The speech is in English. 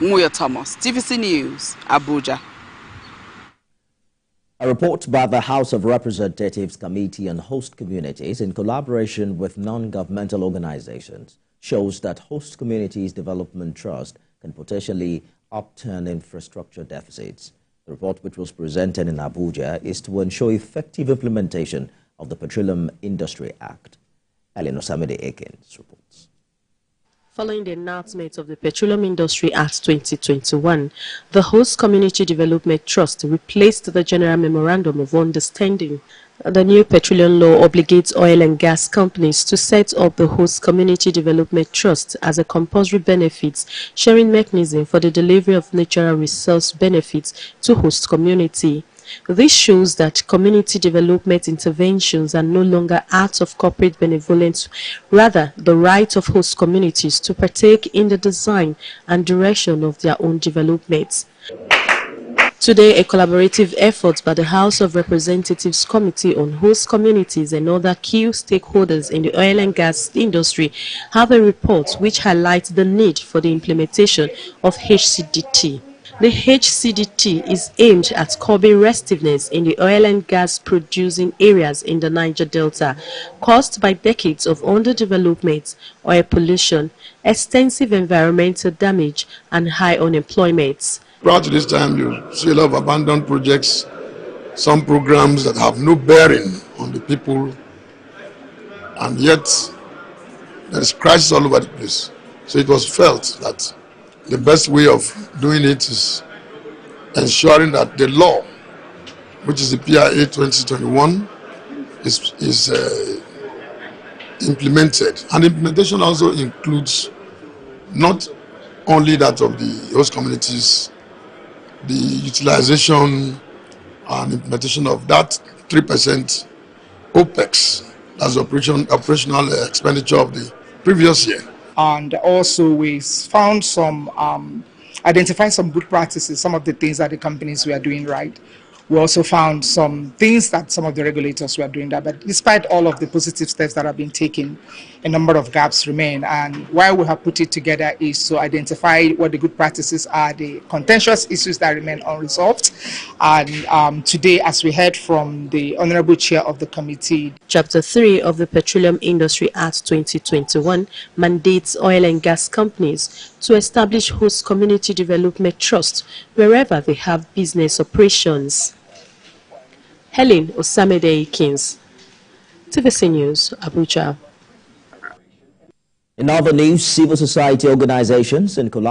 Muyo Thomas, TVC News, Abuja. A report by the House of Representatives Committee on Host Communities in collaboration with non-governmental organizations shows that Host Communities Development Trust can potentially upturn infrastructure deficits. The report, which was presented in Abuja, is to ensure effective implementation of the Petroleum Industry Act. Osamide Akins reports. Following the announcement of the Petroleum Industry Act 2021, the Host Community Development Trust replaced the General Memorandum of Understanding. The new petroleum law obligates oil and gas companies to set up the Host Community Development Trust as a compulsory benefits sharing mechanism for the delivery of natural resource benefits to host community. This shows that community development interventions are no longer acts of corporate benevolence, rather the right of host communities to partake in the design and direction of their own development. Today, a collaborative effort by the House of Representatives Committee on Host Communities and other key stakeholders in the oil and gas industry have a report which highlights the need for the implementation of HCDT. The HCDT is aimed at curbing restiveness in the oil and gas producing areas in the Niger Delta, caused by decades of underdevelopment, oil pollution, extensive environmental damage, and high unemployment. Prior to this time, you see a lot of abandoned projects, some programs that have no bearing on the people, and yet there is crisis all over the place. So it was felt that the best way of doing it is ensuring that the law, which is the PIA 2021, is implemented. And implementation also includes not only that of the host communities, the utilization and implementation of that 3% OPEX, that's operational expenditure of the previous year. And also we found some, identifying some good practices, some of the things that the companies were doing right. We also found some things that some of the regulators were doing that, but despite all of the positive steps that have been taken, a number of gaps remain. And why we have put it together is to identify what the good practices are, the contentious issues that remain unresolved. And today, as we heard from the Honorable Chair of the committee, Chapter 3 of the Petroleum Industry Act 2021 mandates oil and gas companies to establish host community development trusts wherever they have business operations. Osamide Akins, TVC News, Abuja. In other news, civil society organizations in collaboration